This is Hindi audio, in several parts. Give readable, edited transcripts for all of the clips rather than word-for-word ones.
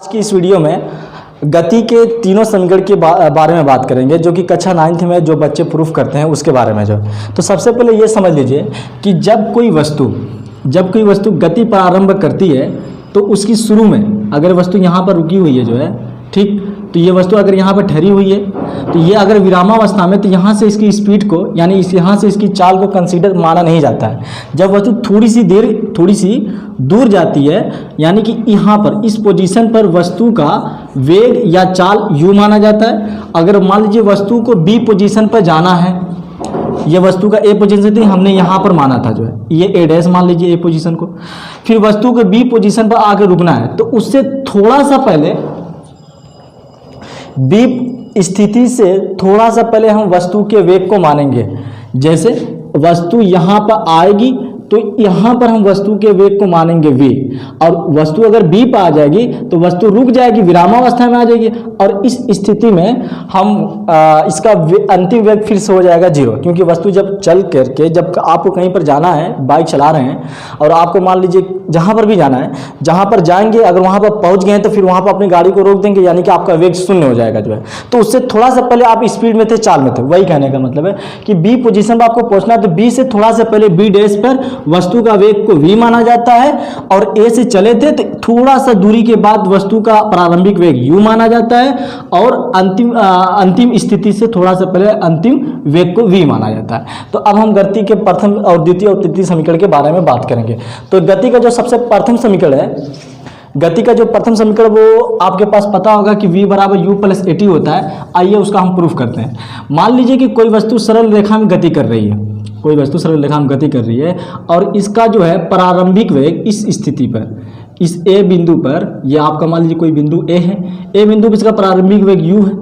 आज की इस वीडियो में गति के तीनों समीकरण के बारे में बात करेंगे, जो कि कक्षा 9th में जो बच्चे प्रूफ करते हैं उसके बारे में। जो तो सबसे पहले ये समझ लीजिए कि जब कोई वस्तु गति प्रारंभ करती है तो उसकी शुरू में अगर वस्तु यहाँ पर रुकी हुई है जो है, ठीक, तो ये वस्तु अगर यहाँ पर ठहरी हुई है तो ये अगर विरामावस्था में, तो यहाँ से इसकी स्पीड को यानी यहाँ से इसकी चाल को कंसीडर माना नहीं जाता है। जब वस्तु थोड़ी सी दूर जाती है, यानी कि यहाँ पर इस पोजीशन पर वस्तु का वेग या चाल यू माना जाता है। अगर मान लीजिए वस्तु को बी पोजीशन पर जाना है, ये वस्तु का ए पोजीशन थी, हमने यहाँ पर माना था जो है, ये ए डैश मान लीजिए ए पोजीशन को, फिर वस्तु को बी पोजीशन पर आकर रुकना है, तो उससे थोड़ा सा पहले बी स्थिति से थोड़ा सा पहले हम वस्तु के वेग को मानेंगे। जैसे वस्तु यहाँ पर आएगी तो यहाँ पर हम वस्तु के वेग को मानेंगे v, और वस्तु अगर b पर आ जाएगी तो वस्तु रुक जाएगी, विरामावस्था में आ जाएगी, और इस स्थिति में हम इसका अंतिम वेग फिर से हो जाएगा 0, क्योंकि वस्तु जब चल करके, जब आपको कहीं पर जाना है, बाइक चला रहे हैं और आपको मान लीजिए जहाँ पर भी जाना है, जहाँ पर जाएंगे अगर वहाँ पर पहुँच गए तो फिर वहाँ पर अपनी गाड़ी को रोक देंगे, यानी कि आपका वेग शून्य हो जाएगा जो है। तो उससे थोड़ा सा पहले आप स्पीड में थे, चाल में थे, वही कहने का मतलब है कि बी पोजीशन पर आपको पहुँचना है, तो बी से थोड़ा सा पहले बी डैश पर वस्तु का वेग को v माना जाता है, और a से चले थे तो थोड़ा सा दूरी के बाद वस्तु का प्रारंभिक वेग u माना जाता है, और अंतिम स्थिति से थोड़ा सा पहले अंतिम वेग को v माना जाता है। तो अब हम गति के प्रथम और द्वितीय और तृतीय समीकरण के बारे में बात करेंगे। तो गति का जो सबसे प्रथम समीकरण है, गति का जो प्रथम समीकरण वो आपके पास पता होगा कि v बराबर u प्लस at होता है। आइए उसका हम प्रूफ करते हैं। मान लीजिए कि कोई वस्तु सरल रेखा में गति कर रही है, कोई वस्तु सरल रेखा में गति कर रही है, और इसका जो है प्रारंभिक वेग इस स्थिति पर, इस ए बिंदु पर, ये आपका मान लीजिए कोई बिंदु ए है, ए बिंदु पर इसका प्रारंभिक वेग u है।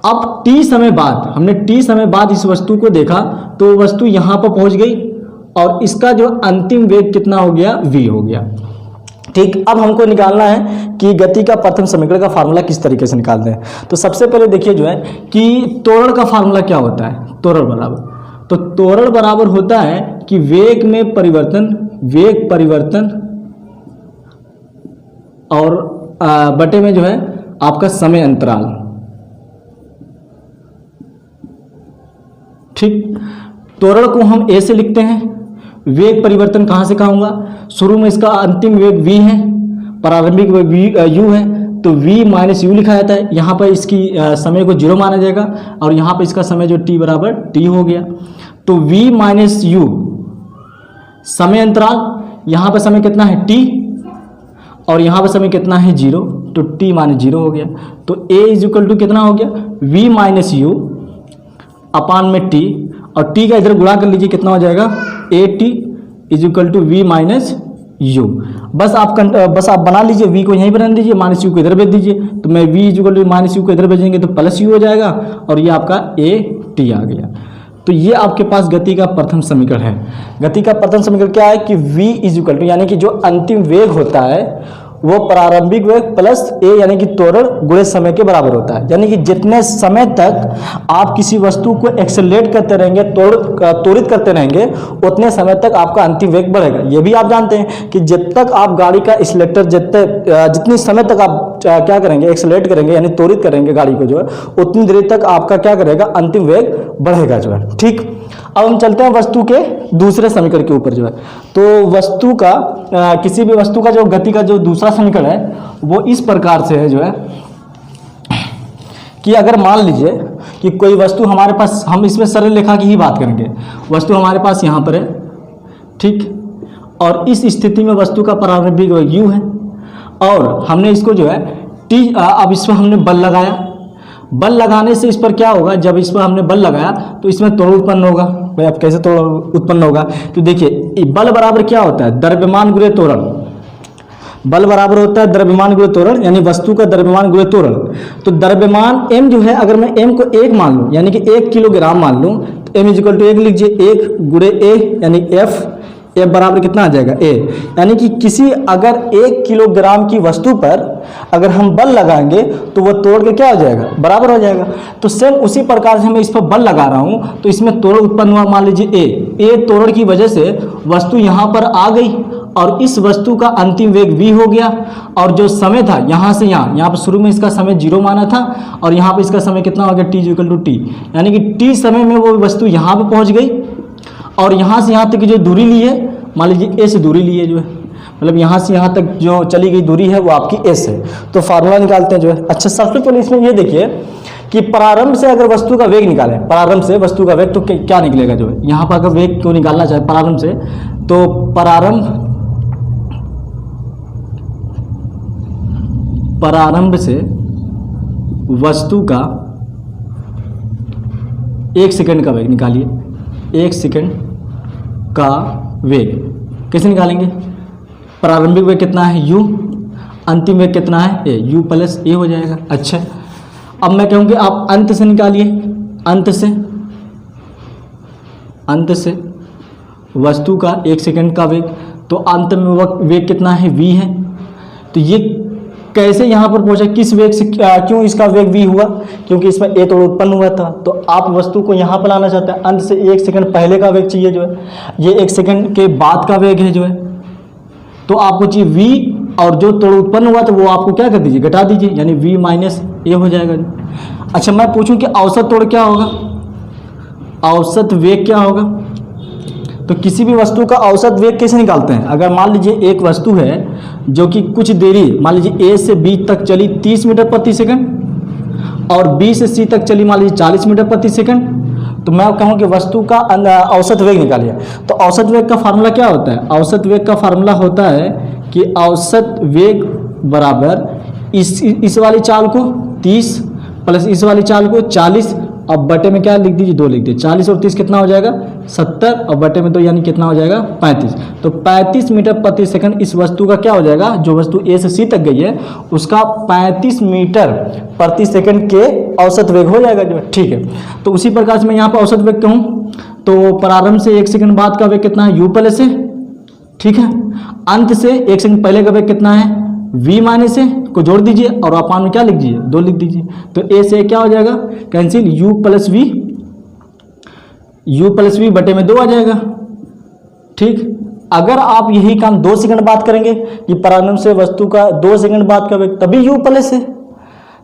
अब t समय बाद, हमने t समय बाद इस वस्तु को देखा तो वस्तु यहाँ पर पहुँच गई, और इसका जो अंतिम वेग कितना हो गया, v हो गया। ठीक, अब हमको निकालना है कि गति का प्रथम समीकरण का फार्मूला किस तरीके से निकालते हैं। तो सबसे पहले देखिए जो है कि त्वरण का फार्मूला क्या होता है, त्वरण बराबर, तो त्वरण बराबर होता है कि वेग में परिवर्तन, वेग परिवर्तन और बटे में जो है आपका समय अंतराल। ठीक, त्वरण को हम a से लिखते हैं, वेग परिवर्तन कहाँ से कहाँ होगा, शुरू में इसका अंतिम वेग v है, प्रारंभिक वेग u है, तो v माइनस यू लिखा जाता है। यहाँ पर इसकी समय को 0 माना जाएगा, और यहाँ पर इसका समय जो t बराबर t हो गया, तो v माइनस यू समय अंतराल, यहाँ पर समय कितना है t, और यहाँ पर समय कितना है 0, तो t माइनस 0 हो गया। तो a इज इक्वल टू कितना हो गया, v माइनस यू अपान में t, और t का इधर गुणा कर लीजिए, कितना हो जाएगा, at is equal to v minus u. बस आप बना लीजिए, v को यहीं पर रख दीजिए, माइनस यू को इधर भेज दीजिए, तो मैं v is equal to minus u को इधर भेजेंगे तो प्लस यू हो जाएगा, और ये आपका at आ गया। तो ये आपके पास गति का प्रथम समीकरण है। गति का प्रथम समीकरण क्या है कि v इज इक्वल टू, यानी कि जो अंतिम वेग होता है वो प्रारंभिक वेग प्लस a यानी कि त्वरण गुणे समय के बराबर होता है। यानी कि जितने समय तक आप किसी वस्तु को एक्सेलरेट करते रहेंगे, त्वरित करते रहेंगे, उतने समय तक आपका अंतिम वेग बढ़ेगा। ये भी आप जानते हैं कि जब तक आप गाड़ी का एक्सेलेरेटर जितनी समय तक आप क्या करेंगे, एक्सेलरेट करेंगे यानी त्वरित करेंगे गाड़ी को जो है, उतनी देर तक आपका क्या करेगा, अंतिम वेग बढ़ेगा जो है। ठीक, अब हम चलते हैं वस्तु के दूसरे समीकरण के ऊपर जो है। तो वस्तु का किसी भी वस्तु का जो गति का जो दूसरा समीकरण है वो इस प्रकार से है जो है कि अगर मान लीजिए कि कोई वस्तु हमारे पास, हम इसमें सरल रेखा की ही बात करेंगे, वस्तु हमारे पास यहाँ पर है, ठीक, और इस स्थिति में वस्तु का प्रारंभिक वेग u है, और हमने इसको जो है t, अब इस पर हमने बल लगाया, बल लगाने से इस पर क्या होगा, जब इस पर हमने बल लगाया तो इसमें त्वरण उत्पन्न होगा। भाई अब कैसे त्वरण उत्पन्न होगा, तो देखिए बल बराबर क्या होता है, द्रव्यमान गुणे त्वरण। बल बराबर होता है द्रव्यमान गुणे त्वरण, यानी वस्तु का द्रव्यमान गुणे त्वरण। तो द्रव्यमान m जो है, अगर मैं m को 1 मान लूँ, यानी कि 1 किलोग्राम मान लूँ, तो m इज इक्वल टू 1 लीजिए, 1 गुणे a यानी f, ए बराबर कितना आ जाएगा, ए, यानी कि किसी अगर 1 किलोग्राम की वस्तु पर अगर हम बल लगाएंगे तो वो तोड़ के क्या हो जाएगा, बराबर हो जाएगा। तो सेम उसी प्रकार से मैं इस पर बल लगा रहा हूँ तो इसमें तोड़ उत्पन्न हुआ, मान लीजिए ए तोड़ की वजह से वस्तु यहाँ पर आ गई और इस वस्तु का अंतिम वेग v हो गया, और जो समय था यहाँ से यहाँ पर शुरू में इसका समय 0 माना था, और यहाँ पर इसका समय कितना हो गया t इक्वल टू टी, यानी कि t समय में वो वस्तु यहाँ पर पहुँच गई, और यहाँ से यहाँ तक की जो दूरी ली है, मान लीजिए a से दूरी ली है जो है, मतलब यहाँ से यहाँ तक जो चली गई दूरी है वो आपकी s है। तो फार्मूला निकालते हैं जो है। अच्छा, सबसे पहले इसमें ये देखिए कि प्रारंभ से अगर वस्तु का वेग निकालें, प्रारंभ से वस्तु का वेग, तो क्या निकलेगा जो है। यहाँ पर अगर वेग को निकालना चाहे प्रारंभ से, तो प्रारंभ से वस्तु का 1 सेकंड का वेग निकालिए। 1 सेकंड का वेग कैसे निकालेंगे? प्रारंभिक वेग कितना है u, अंतिम वेग कितना है a, u प्लस a हो जाएगा। अच्छा, अब मैं कहूँगी आप अंत से निकालिए, अंत से वस्तु का 1 सेकंड का वेग, तो अंत में वेग कितना है v है। तो ये कैसे यहाँ पर पहुँचा, किस वेग से, क्यों इसका वेग v हुआ, क्योंकि इसमें a तोड़ उत्पन्न हुआ था। तो आप वस्तु को यहाँ पर लाना चाहते हैं, अंत से 1 सेकंड पहले का वेग चाहिए जो है, ये 1 सेकंड के बाद का वेग है जो है। तो आपको चाहिए v, और जो तोड़ उत्पन्न हुआ तो वो आपको क्या कर दीजिए, घटा दीजिए, यानी v माइनस a हो जाएगा। अच्छा, मैं पूछूं कि औसत तोड़ क्या होगा, औसत वेग क्या होगा। तो किसी भी वस्तु का औसत वेग कैसे निकालते हैं? अगर मान लीजिए एक वस्तु है जो कि कुछ देरी, मान लीजिए a से b तक चली 30 मीटर प्रति सेकंड, और b से c तक चली मान लीजिए 40 मीटर प्रति सेकंड, तो मैं कहूँ कि वस्तु का औसत वेग निकालिए। तो औसत वेग का फार्मूला क्या होता है? औसत वेग का फार्मूला होता है कि औसत वेग बराबर इस वाली चाल को 30 प्लस इस वाली चाल को 40, अब बटे में क्या लिख दीजिए, 2 लिख दीजिए। 40 और 30 कितना हो जाएगा, 70, और बटे में 2 यानी कितना हो जाएगा, 35। तो 35 मीटर प्रति सेकंड इस वस्तु का क्या हो जाएगा, जो वस्तु ए से सी तक गई है उसका 35 मीटर प्रति सेकंड के औसत वेग हो जाएगा जो है। ठीक है, तो उसी प्रकार से मैं यहाँ पर औसत वेग कहूँ तो प्रारंभ से 1 सेकंड बाद का वेग कितना है, u प्लस है। ठीक है, अंत से 1 सेकंड पहले का वेग कितना है, v माइनस ए को जोड़ दीजिए, और अपान में क्या लिख दीजिए, 2 लिख दीजिए। तो a से क्या हो जाएगा, कैंसिल, u प्लस v बटे में 2 आ जाएगा। ठीक, अगर आप यही काम 2 सेकंड बाद करेंगे कि प्रारंभ से वस्तु का 2 सेकंड बाद का वेग, तभी u प्लस है,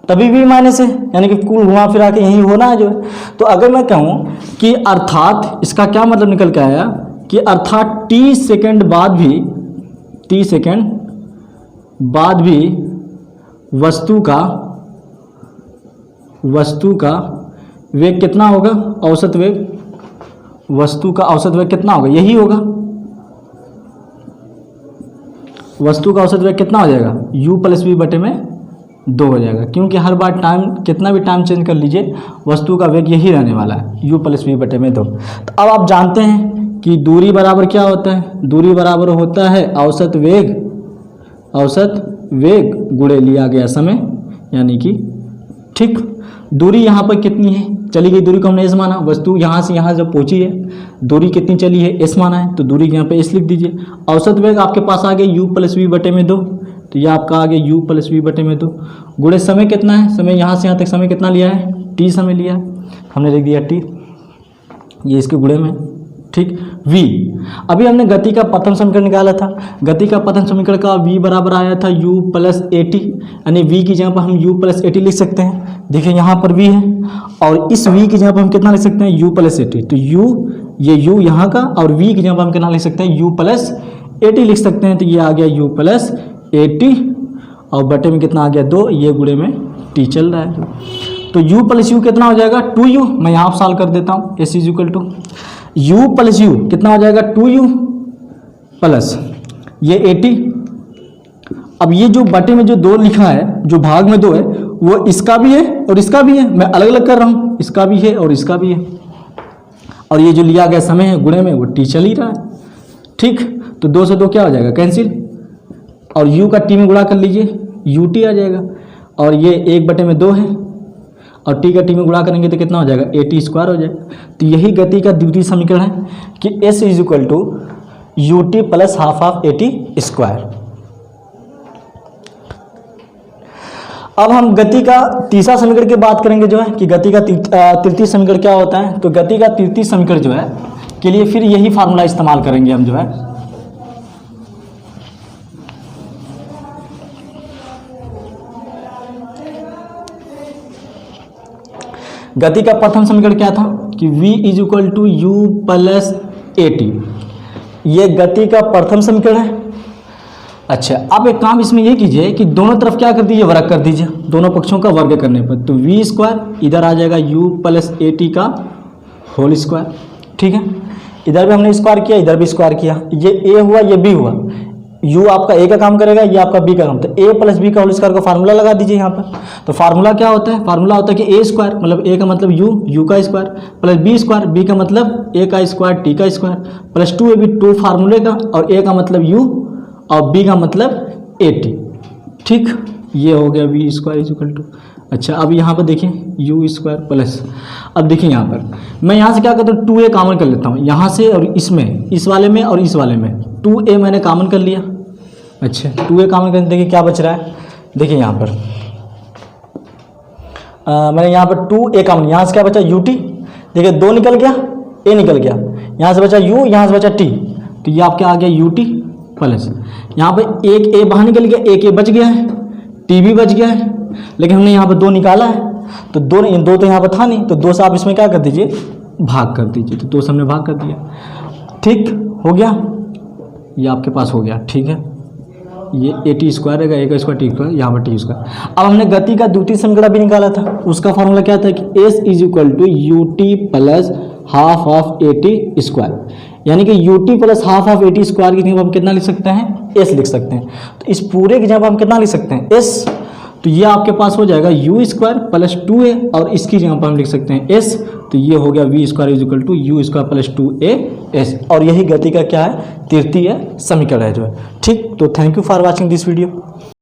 तभी v माइनस है, यानी कि कुल घुमा फिरा के यही होना है जो है। तो अगर मैं कहूँ कि अर्थात इसका क्या मतलब निकल के आया कि अर्थात t सेकंड बाद भी वस्तु का वेग कितना होगा, औसत वेग, वस्तु का औसत वेग कितना होगा, यही होगा। वस्तु का औसत वेग कितना हो जाएगा, u प्लस v बटे में 2 हो जाएगा, क्योंकि हर बार टाइम, कितना भी टाइम चेंज कर लीजिए वस्तु का वेग यही रहने वाला है, u प्लस v बटे में 2। तो अब आप जानते हैं कि दूरी बराबर क्या होता है, दूरी बराबर होता है औसत वेग गुणे लिया गया समय, यानी कि ठीक, दूरी यहाँ पर कितनी है, चली गई दूरी को हमने s माना, वस्तु यहाँ से यहाँ जब पहुँची है दूरी कितनी चली है, s माना है, तो दूरी यहाँ पे s लिख दीजिए। औसत वेग आपके पास आ गया u प्लस वी बटे में 2, तो ये आपका आ गया u प्लस वी बटे में 2 गुणे समय कितना है, समय यहाँ से यहाँ तक समय कितना लिया है, t समय लिया है, हमने लिख दिया t, ये इसके गुणे में। ठीक, v, अभी हमने गति का प्रथम समीकरण निकाला था, गति का प्रथम समीकरण का v बराबर आया था u प्लस ए टी, यानी v की जगह पर हम u प्लस ए टी लिख सकते हैं। देखिए यहाँ पर v है, और इस v की जगह पर हम कितना लिख सकते हैं, u प्लस ए टी। तो u, ये u यहाँ का, और v की जगह पर हम कितना लिख सकते हैं, u प्लस ए टी लिख सकते हैं। तो ये आ गया u प्लस ए टी, और बटे में कितना आ गया 2, ये गुणे में t चल रहा है। तो u प्लस u कितना हो जाएगा, 2u, मैं यहाँ सॉल्व कर देता हूँ। s is equal to u plus u कितना हो जाएगा, 2u प्लस ये 80। अब ये जो बटे में जो 2 लिखा है, जो भाग में 2 है, वो इसका भी है और इसका भी है, मैं अलग अलग कर रहा हूँ, इसका भी है और इसका भी है, और ये जो लिया गया समय है गुणे में, वो t चल ही रहा है। ठीक, तो 2 से 2 क्या हो जाएगा, कैंसिल, और u का t में गुणा कर लीजिए, ut आ जाएगा, और ये 1 बटे में 2 है, और t का t में गुणा करेंगे तो कितना हो जाएगा, at स्क्वायर हो जाएगा। तो यही गति का द्वितीय समीकरण है कि s is equal to ut plus half of at square. अब हम गति का तीसरा समीकरण की बात करेंगे जो है कि गति का तृतीय समीकरण क्या होता है। तो गति का तृतीय समीकरण जो है के लिए फिर यही फार्मूला इस्तेमाल करेंगे हम जो है। गति का प्रथम समीकरण क्या था कि v is equal to u plus a t, ये गति का प्रथम समीकरण है। अच्छा, आप एक काम इसमें ये कीजिए कि दोनों तरफ क्या कर दीजिए, वर्ग कर दीजिए, दोनों पक्षों का वर्ग करने पर, तो वी स्क्वायर इधर आ जाएगा u प्लस ए टी का होल स्क्वायर। ठीक है, इधर भी हमने स्क्वायर किया, इधर भी स्क्वायर किया, ये a हुआ ये b हुआ, u आपका a का काम करेगा, ये आपका b का काम, तो a प्लस b का होल स्क्वायर का फार्मूला लगा दीजिए यहाँ पर। तो फार्मूला क्या होता है, फार्मूला होता है कि a स्क्वायर मतलब a का मतलब u का square, plus b square b का मतलब a का स्क्वायर t का स्क्वायर, प्लस 2ab 2 फार्मूले का, और a का मतलब u और b का मतलब ए टी। ठीक, ये हो गया v square is equal to. अच्छा, अब यहाँ पर देखिए यू स्क्वायर प्लस, अब देखिए यहाँ पर मैं यहाँ से क्या करता हूँ, 2a कॉमन कर लेता हूँ यहाँ से, और इसमें इस वाले में और इस वाले में 2a मैंने कॉमन कर लिया। अच्छा, 2a कॉमन करने देखिए क्या बच रहा है, देखिए यहाँ पर मैंने यहाँ पर 2a कॉमन, यहाँ से क्या बचा u t, देखिए 2 निकल गया, a निकल गया, यहाँ से बचा u, यहाँ से बचा t, तो ये आपके आ गया u t प्लस, यहाँ पर एक a बाहर निकल गया, एक a बच गया है, t भी बच गया है, लेकिन हमने यहाँ पर 2 निकाला है, तो 2 तो यहाँ पर था नहीं, तो 2 से आप इसमें क्या कर दीजिए, भाग कर दीजिए, तो 2 से हमने भाग कर दिया। ठीक हो गया, ये आपके पास हो गया। ठीक है, ये ए टी स्क्वायर रहेगा, a का स्क्वायर टी स्क्वायर, यहाँ पर टी स्क्वायर। अब हमने गति का द्वितीय समीकरण भी निकाला था, उसका फॉर्मूला क्या था कि s is equal to u t plus half of a t square, यानी कि u t plus half of a t square की जगह हम कितना लिख सकते हैं, s लिख सकते हैं। तो इस पूरे की जगह हम कितना लिख सकते हैं, s, तो ये आपके पास हो जाएगा यू स्क्वायर प्लस 2a, और इसकी जगह पर हम लिख सकते हैं s, तो ये हो गया v square is equal to u square plus 2a s, और यही गति का क्या है, तृतीय समीकरण है जो है। ठीक, तो thank you for watching this video.